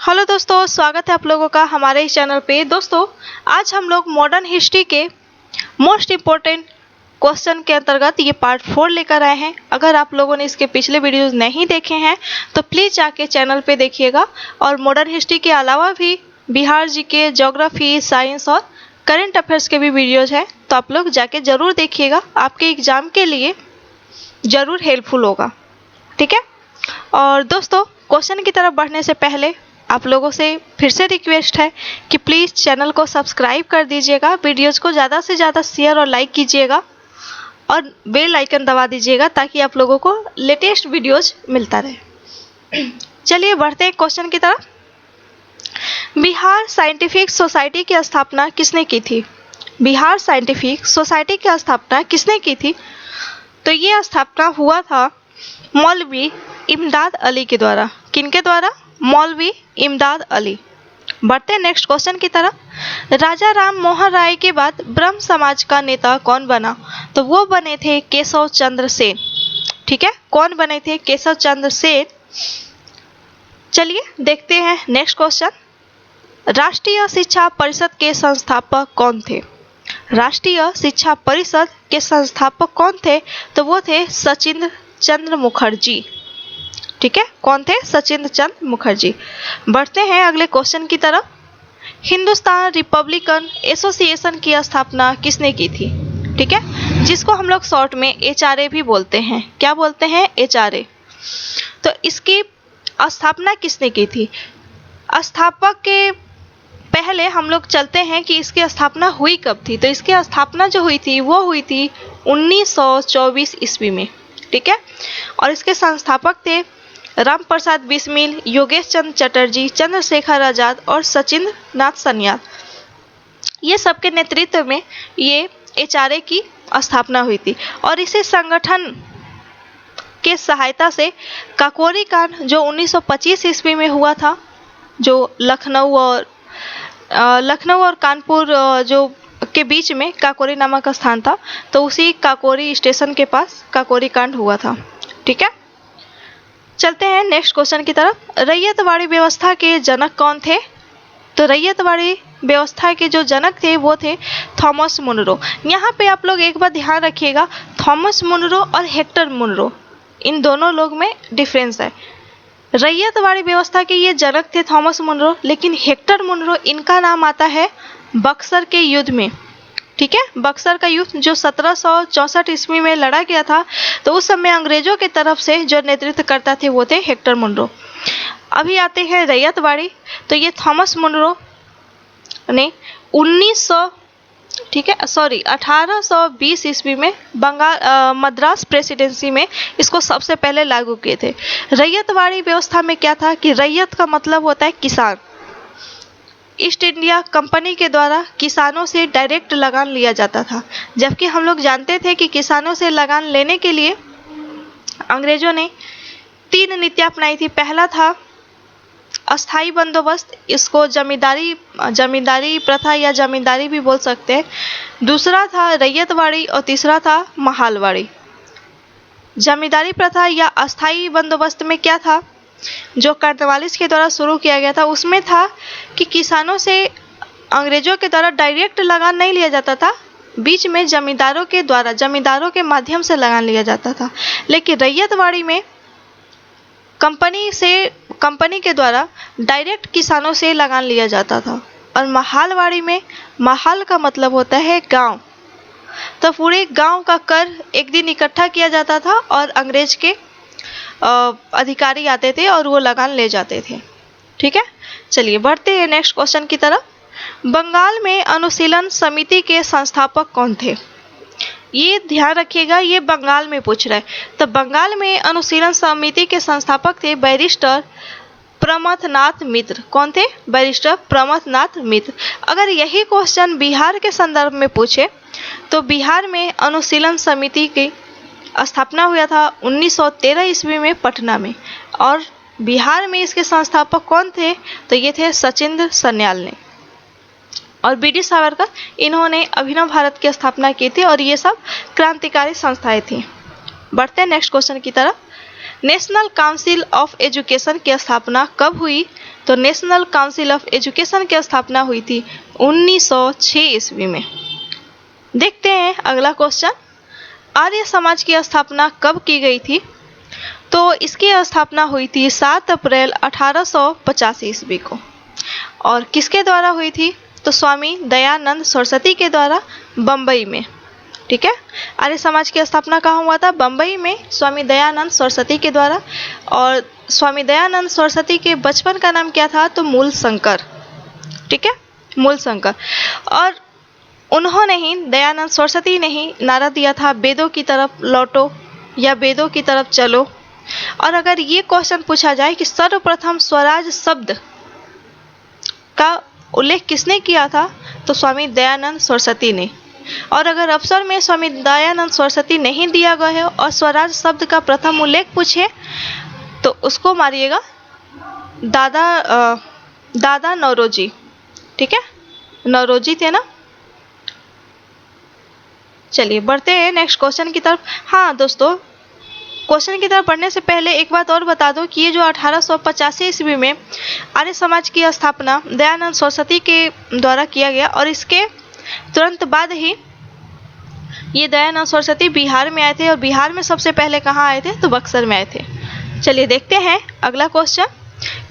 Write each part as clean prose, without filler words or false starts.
Hello दोस्तों, स्वागत है आप लोगों का हमारे इस चैनल पे। दोस्तों, आज हम लोग मॉडर्न हिस्ट्री के मोस्ट इम्पोर्टेंट क्वेश्चन के अंतर्गत ये पार्ट 4 लेकर आए हैं। अगर आप लोगों ने इसके पिछले वीडियोस नहीं देखे हैं तो प्लीज़ जाके चैनल पे देखिएगा। और मॉडर्न हिस्ट्री के अलावा भी बिहार जीके, ज्योग्राफी, साइंस और करंट अफेयर्स के भी वीडियोज हैं, तो आप लोग जाके ज़रूर देखिएगा। आपके एग्ज़ाम के लिए ज़रूर हेल्पफुल होगा, ठीक है। और दोस्तों, क्वेश्चन की तरफ बढ़ने से पहले आप लोगों से फिर से रिक्वेस्ट है कि प्लीज़ चैनल को सब्सक्राइब कर दीजिएगा, वीडियोज़ को ज़्यादा से ज़्यादा शेयर और लाइक कीजिएगा और बेल आइकन दबा दीजिएगा ताकि आप लोगों को लेटेस्ट वीडियोज़ मिलता रहे। चलिए बढ़ते हैं क्वेश्चन की तरफ। बिहार साइंटिफिक सोसाइटी की स्थापना किसने की थी? बिहार साइंटिफिक सोसाइटी की स्थापना किसने की थी? तो ये स्थापना हुआ था मौलवी इमदाद अली के द्वारा। किनके द्वारा? मौलवी इमदाद अली। बढ़ते हैं नेक्स्ट क्वेश्चन की तरफ। राजा राम मोहन राय के बाद ब्रह्म समाज का नेता कौन बना? तो वो बने थे केशव चंद्र सेन, ठीक है। कौन बने थे? केशव चंद्र सेन। चलिए देखते हैं नेक्स्ट क्वेश्चन। राष्ट्रीय शिक्षा परिषद के संस्थापक कौन थे? राष्ट्रीय शिक्षा परिषद के संस्थापक कौन थे? तो वो थे सचिंद्र चंद्र मुखर्जी, ठीक है। कौन थे? सचिंद्र चंद्र मुखर्जी। बढ़ते हैं अगले क्वेश्चन की तरफ। हिंदुस्तान रिपब्लिकन एसोसिएशन की स्थापना किसने की थी? ठीक है, जिसको हम लोग शॉर्ट में एचआरए भी बोलते हैं। क्या बोलते हैं? एचआरए। तो इसकी स्थापना किसने की थी? स्थापक के पहले हम लोग चलते हैं कि इसकी स्थापना हुई कब थी। तो इसकी स्थापना जो हुई थी वो हुई थी 1924 ईस्वी में, ठीक है। और इसके संस्थापक थे राम प्रसाद बिस्मिल, योगेश चंद्र चटर्जी, चंद्रशेखर आजाद और सचिंद्र नाथ सन्याल। ये सबके नेतृत्व में ये एचआरए की स्थापना हुई थी। और इसी संगठन के सहायता से काकोरी कांड जो 1925 ईस्वी में हुआ था, जो लखनऊ और कानपुर जो के बीच में काकोरी नामक स्थान था, तो उसी काकोरी स्टेशन के पास काकोरी कांड हुआ था, ठीक है। चलते हैं नेक्स्ट क्वेश्चन की तरफ। रैयतवाड़ी व्यवस्था के जनक कौन थे? तो रैयतवाड़ी व्यवस्था के जो जनक थे वो थे थॉमस मुनरो। यहाँ पे आप लोग एक बात ध्यान रखिएगा, थॉमस मुनरो और हेक्टर मुनरो, इन दोनों लोग में डिफरेंस है। रैयतवाड़ी व्यवस्था के ये जनक थे थॉमस मुनरो, लेकिन हेक्टर मुनरो इनका नाम आता है बक्सर के युद्ध में, ठीक है। बक्सर का युद्ध जो 1764 ईस्वी में लड़ा गया था, तो उस समय अंग्रेजों की तरफ से जो नेतृत्व करता थे वो थे हेक्टर मुनरो। अभी आते हैं रैयतवाड़ी। तो ये थॉमस मुनरो ने 1820 ईस्वी में मद्रास प्रेसिडेंसी में इसको सबसे पहले लागू किए थे। रैयतवाड़ी व्यवस्था में क्या था कि रैयत का मतलब होता है किसान। ईस्ट इंडिया कंपनी के द्वारा किसानों से डायरेक्ट लगान लिया जाता था, जबकि हम लोग जानते थे कि किसानों से लगान लेने के लिए अंग्रेजों ने 3 नीतियां अपनाई थी। पहला था अस्थाई बंदोबस्त, इसको जमींदारी प्रथा या जमींदारी भी बोल सकते हैं। दूसरा था रैयतवाड़ी और तीसरा था महालवाड़ी। जमींदारी प्रथा या अस्थाई बंदोबस्त में क्या था, जो कॉर्नवालिस के द्वारा शुरू किया गया था, उसमें था कि किसानों से अंग्रेजों के द्वारा डायरेक्ट लगान नहीं लिया जाता था, बीच में जमींदारों के माध्यम से लगान लिया जाता था। लेकिन रैयतवाड़ी में कंपनी के द्वारा डायरेक्ट किसानों से लगान लिया जाता था। और महालवाड़ी में, महाल का मतलब होता है गांव, तो पूरे गांव का कर एक दिन इकट्ठा किया जाता था और अंग्रेज के अधिकारी आते थे और वो लगान ले जाते थे, ठीक है। चलिए बढ़ते हैं नेक्स्ट क्वेश्चन की तरफ। बंगाल में अनुशीलन समिति के संस्थापक कौन थे? ये ध्यान रखिएगा, ये बंगाल में पूछ रहा है। तो बंगाल में अनुशीलन समिति के संस्थापक थे बैरिस्टर प्रमथनाथ मित्र। कौन थे? बैरिस्टर प्रमथनाथ मित्र। अगर यही क्वेश्चन बिहार के संदर्भ में पूछे तो बिहार में अनुशीलन समिति की स्थापना हुआ था 1913 ईस्वी में पटना में। और बिहार में इसके संस्थापक कौन थे? तो ये थे सचिंद्र सन्याल ने। और बी डी सावरकर, इन्होंने अभिनव भारत की स्थापना की थी और ये सब क्रांतिकारी संस्थाएं थी। बढ़ते हैं नेक्स्ट क्वेश्चन की तरफ। नेशनल काउंसिल ऑफ एजुकेशन की स्थापना कब हुई? तो नेशनल काउंसिल ऑफ एजुकेशन की स्थापना हुई थी 1906 ईस्वी में। देखते हैं अगला क्वेश्चन, आर्य समाज की स्थापना कब की गई थी? तो इसकी स्थापना हुई थी 7 अप्रैल 1885 ईस्वी को। और किसके द्वारा हुई थी? तो स्वामी दयानंद सरस्वती के द्वारा, बम्बई में। ठीक है, आर्य समाज की स्थापना कहाँ हुआ था? बम्बई में, स्वामी दयानंद सरस्वती के द्वारा। और स्वामी दयानंद सरस्वती के बचपन का नाम क्या था? तो मूल शंकर। ठीक है, मूल शंकर। और उन्होंने ही, दयानंद सरस्वती ने ही नारा दिया था, वेदों की तरफ लौटो या वेदों की तरफ चलो। और अगर ये क्वेश्चन पूछा जाए कि सर्वप्रथम स्वराज शब्द का उल्लेख किसने किया था? तो स्वामी दयानंद सरस्वती ने। और अगर अवसर में स्वामी दयानंद सरस्वती नहीं दिया गया है और स्वराज शब्द का प्रथम उल्लेख पूछे तो उसको मारिएगा दादा नौरोजी। ठीक है, नौरोजी थे ना। चलिए बढ़ते हैं नेक्स्ट क्वेश्चन की तरफ। हाँ दोस्तों, क्वेश्चन की तरफ बढ़ने से पहले एक बात और बता दो कि ये जो 1885 ईस्वी में आर्य समाज की स्थापना दयानंद सरस्वती के द्वारा किया गया और इसके तुरंत बाद ही ये दयानंद सरस्वती बिहार में आए थे। और बिहार में सबसे पहले कहाँ आए थे? तो बक्सर में आए थे। चलिए देखते हैं अगला क्वेश्चन,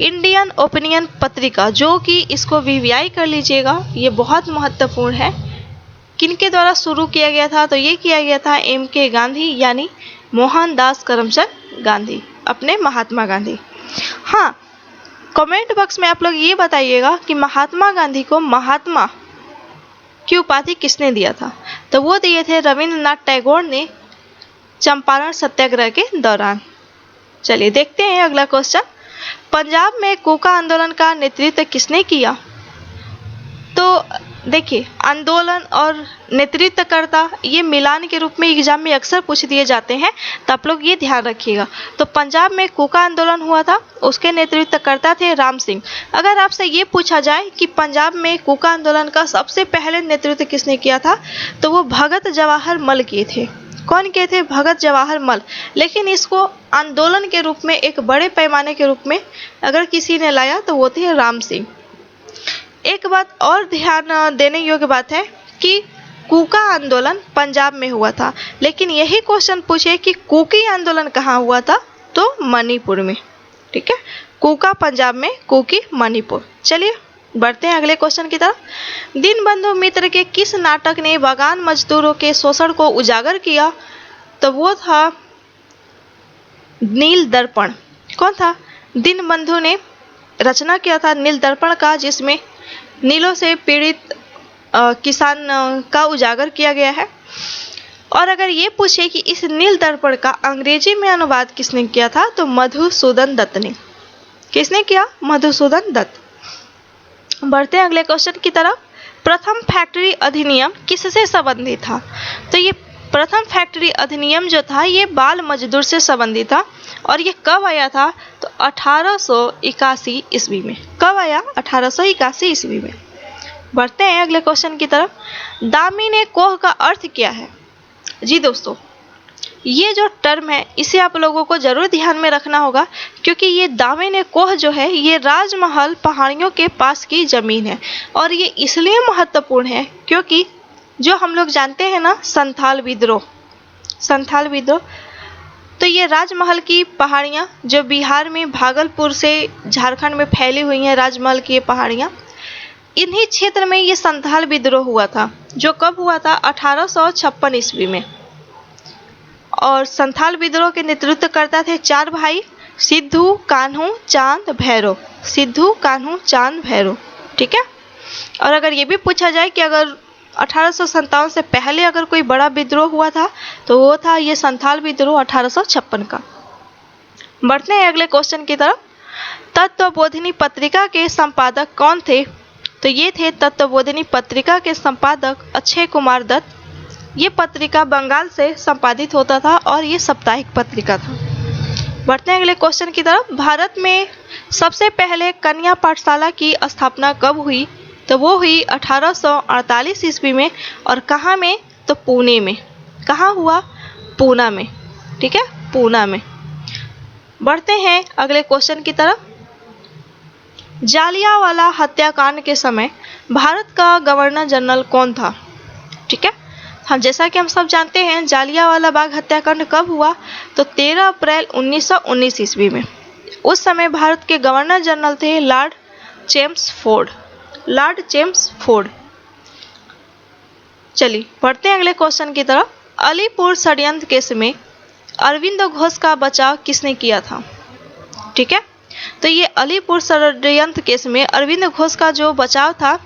इंडियन ओपिनियन पत्रिका, जो कि इसको वीवीआई कर लीजिएगा, ये बहुत महत्वपूर्ण है, किनके द्वारा शुरू किया गया था? तो ये किया गया था MK गांधी यानी मोहनदास करमचंद गांधी, अपने महात्मा गांधी। हाँ, कमेंट बॉक्स में आप लोग ये बताइएगा कि महात्मा गांधी को महात्मा की उपाधि किसने दिया था? तो वो दिए थे रविंद्रनाथ टैगोर ने चंपारण सत्याग्रह के दौरान। चलिए देखते हैं अगला क्वेश्चन, पंजाब में कोका आंदोलन का नेतृत्व किसने किया? तो देखिए, आंदोलन और नेतृत्वकर्ता ये मिलान के रूप में एग्जाम में अक्सर पूछ दिए जाते हैं, तो आप लोग ये ध्यान रखिएगा। तो पंजाब में कोका आंदोलन हुआ था, उसके नेतृत्वकर्ता थे राम सिंह। अगर आपसे ये पूछा जाए कि पंजाब में कोका आंदोलन का सबसे पहले नेतृत्व किसने किया था, तो वो भगत जवाहर मल किए थे। कौन किए थे? भगत जवाहर मल। लेकिन इसको आंदोलन के रूप में, एक बड़े पैमाने के रूप में अगर किसी ने लाया तो वो थे राम सिंह। एक बात और ध्यान देने योग्य बात है कि कूका आंदोलन पंजाब में हुआ था, लेकिन यही क्वेश्चन पूछे कि कुकी आंदोलन कहाँ हुआ था? तो मणिपुर में। ठीक है, कूका पंजाब में, कुकी मणिपुर। चलिए बढ़ते हैं अगले क्वेश्चन की तरफ। दीनबंधु मित्र के किस नाटक ने बागान मजदूरों के शोषण को उजागर किया? तो वो था नील दर्पण। कौन था? दीनबंधु ने रचना किया था नील दर्पण का, जिसमें नीलों से पीड़ित किसान का उजागर किया गया है। और अगर ये पूछे कि इस नील दर्पण का अंग्रेजी में अनुवाद किसने किया था, तो मधुसूदन दत्त ने। किसने किया? मधुसूदन दत्त। बढ़ते हैं अगले क्वेश्चन की तरफ। प्रथम फैक्ट्री अधिनियम किससे संबंधित था? तो ये प्रथम फैक्ट्री अधिनियम जो था ये बाल मजदूर से संबंधित था। और ये कब आया था? तो 1881 ईस्वी में। कब आया? 1881 ईस्वी में। बढ़ते हैं अगले क्वेश्चन की तरफ। दामिनी कोह का अर्थ क्या है? जी दोस्तों, ये जो टर्म है इसे आप लोगों को जरूर ध्यान में रखना होगा, क्योंकि ये दामिनी कोह जो है ये राजमहल पहाड़ियों के पास की जमीन है। और ये इसलिए महत्वपूर्ण है क्योंकि जो हम लोग जानते हैं ना, संथाल विद्रोह, तो ये राजमहल की पहाड़ियाँ जो बिहार में भागलपुर से झारखंड में फैली हुई हैं, राजमहल की ये पहाड़ियाँ, इन्हीं क्षेत्र में ये संथाल विद्रोह हुआ था, जो कब हुआ था? 1856 ईस्वी में। और संथाल विद्रोह के नेतृत्व करता थे 4 भाई, सिद्धू, कान्हू, चांद, भैरव। सिद्धू, कान्हू, चांद, भैरव। ठीक है। और अगर ये भी पूछा जाए कि अगर 1857 से पहले अगर कोई बड़ा विद्रोह हुआ था तो वो था ये संथाल विद्रोह 1856 का। बढ़ते हैं अगले क्वेश्चन की तरफ। तत्वबोधिनी पत्रिका के संपादक कौन थे? तो ये थे तत्वबोधिनी पत्रिका के संपादक अक्षय कुमार दत्त। ये पत्रिका बंगाल से संपादित होता था और ये साप्ताहिक पत्रिका था। बढ़ते हैं अगले क्वेश्चन की तरफ। भारत में सबसे पहले कन्या पाठशाला की स्थापना कब हुई? तो वो हुई 1848 ईस्वी में। और कहाँ में? तो पुणे में। कहाँ हुआ? पूना में। ठीक है, पूना में। बढ़ते हैं अगले क्वेश्चन की तरफ। जालियांवाला हत्याकांड के समय भारत का गवर्नर जनरल कौन था? ठीक है, जैसा कि हम सब जानते हैं जालियांवाला बाग हत्याकांड कब हुआ, तो 13 अप्रैल 1919 ईस्वी में। उस समय भारत के गवर्नर जनरल थे Lord James Ford. Lord James Ford. चलिए बढ़ते हैं अगले क्वेश्चन की तरफ। अलीपुर षड्यंत्र केस में अरविंद घोष का बचाव किसने किया था? ठीक है, तो ये अलीपुर षड्यंत्र केस में अरविंद घोष का जो बचाव था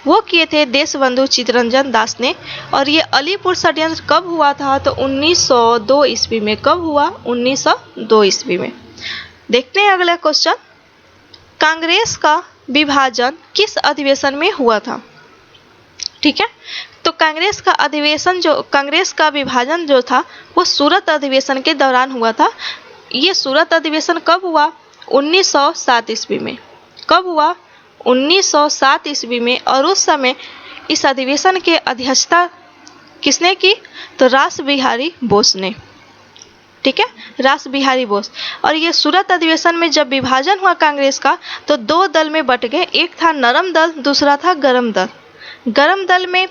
वो किए थे देशबंधु चित्तरंजन दास ने। और ये अलीपुर षड्यंत्र कब हुआ था, तो 1902 ईस्वी में। कब हुआ? 1902 ईस्वी में। देखते हैं अगला क्वेश्चन। कांग्रेस का विभाजन किस अधिवेशन में हुआ था? ठीक है, तो कांग्रेस का विभाजन जो था वो सूरत अधिवेशन के दौरान हुआ था। ये सूरत अधिवेशन कब हुआ? 1907 ईस्वी में। कब हुआ? 1907 ईस्वी में। और उस समय इस अधिवेशन की अध्यक्षता किसने की? तो रास बिहारी बोस ने। ठीक है, रास बिहारी बोस। और ये सूरत अधिवेशन में जब विभाजन हुआ कांग्रेस का, तो दो दल में बट गए। एक था नरम दल, दूसरा था गरम दल। गरम दल में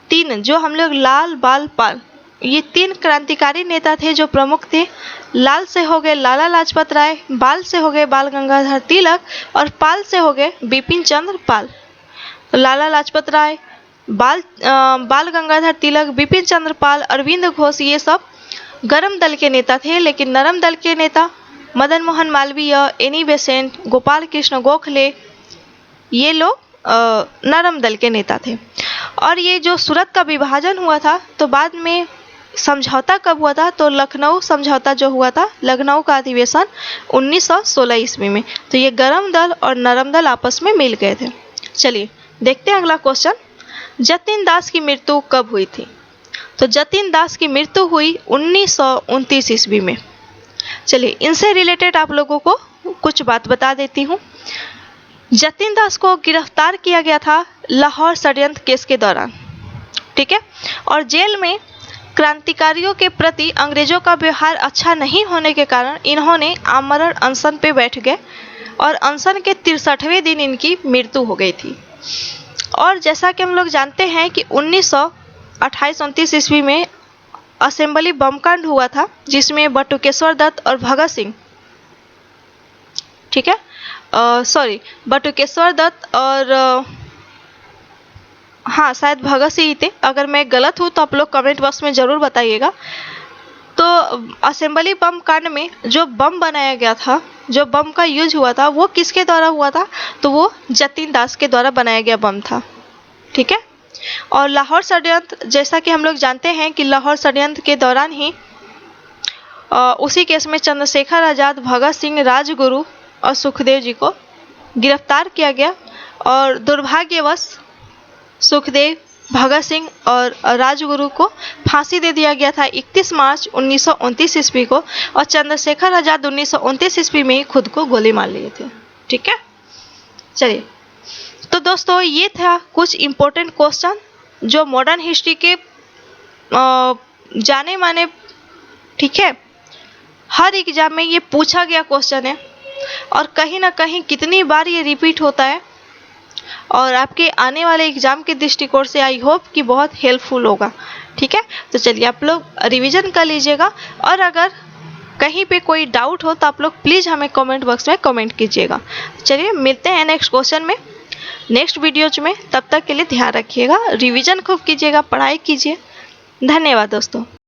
तीन, जो हम लोग लाल, बाल, पाल, ये तीन क्रांतिकारी नेता थे जो प्रमुख थे। लाल से हो गए लाला लाजपत राय, बाल से हो गए बाल गंगाधर तिलक, और पाल से हो गए बिपिन चंद्र पाल। लाला लाजपत राय, बाल गंगाधर तिलक, बिपिन चंद्र पाल, अरविंद घोष, ये सब गरम दल के नेता थे। लेकिन नरम दल के नेता मदन मोहन मालवीय, एनी बेसेंट, गोपाल कृष्ण गोखले, ये लोग नरम दल के नेता थे। और ये जो सूरत का विभाजन हुआ था, तो बाद में समझौता कब हुआ था, तो लखनऊ समझौता जो हुआ था, लखनऊ का अधिवेशन 1916 ईस्वी में। तो ये गरम दल और नरम दल आपस में मिल गए थे। चलिए देखते हैं अगला क्वेश्चन। जतिन दास की मृत्यु कब हुई थी? तो जतिन दास की मृत्यु हुई 1929 ईस्वी में। चलिए इनसे रिलेटेड आप लोगों को कुछ बात बता देती हूँ। जतिन दास को गिरफ्तार किया गया था लाहौर षड्यंत्र केस के दौरान। ठीक है, और जेल में क्रांतिकारियों के प्रति अंग्रेजों का व्यवहार अच्छा नहीं होने के कारण इन्होंने आमरण अनशन पे बैठ गए और अनशन के 63वें दिन इनकी मृत्यु हो गई थी। और जैसा कि हम लोग जानते हैं कि 1928-29 ईस्वी में असेंबली बम कांड हुआ था, जिसमें बटुकेश्वर दत्त और भगत सिंह, ठीक है, बटुकेश्वर दत्त और हाँ शायद भगत सिंह ही थे। अगर मैं गलत हूँ तो आप लोग कमेंट बॉक्स में ज़रूर बताइएगा। तो असेंबली बम कांड में जो बम बनाया गया था, जो बम का यूज हुआ था, वो किसके द्वारा हुआ था? तो वो जतिन दास के द्वारा बनाया गया बम था। ठीक है, और लाहौर षड्यंत्र, जैसा कि हम लोग जानते हैं कि लाहौर षड्यंत्र के दौरान ही उसी केस में चंद्रशेखर आज़ाद, भगत सिंह, राजगुरु और सुखदेव जी को गिरफ्तार किया गया। और दुर्भाग्यवश सुखदेव, भगत सिंह और राजगुरु को फांसी दे दिया गया था 31 मार्च 1929 ईस्वी को। और चंद्रशेखर आज़ाद 1929 ईस्वी में ही खुद को गोली मार लिए थे। ठीक है, चलिए तो दोस्तों ये था कुछ इम्पोर्टेंट क्वेश्चन जो मॉडर्न हिस्ट्री के जाने माने, ठीक है, हर एग्जाम में ये पूछा गया क्वेश्चन है। और कहीं ना कहीं कितनी बार ये रिपीट होता है, और आपके आने वाले एग्जाम के दृष्टिकोण से आई होप कि बहुत हेल्पफुल होगा। ठीक है, तो चलिए आप लोग रिवीजन कर लीजिएगा। और अगर कहीं पे कोई डाउट हो तो आप लोग प्लीज़ हमें कमेंट बॉक्स में कमेंट कीजिएगा। चलिए मिलते हैं नेक्स्ट क्वेश्चन में, नेक्स्ट वीडियोज में। तब तक के लिए ध्यान रखिएगा, रिवीजन खूब कीजिएगा, पढ़ाई कीजिए। धन्यवाद दोस्तों।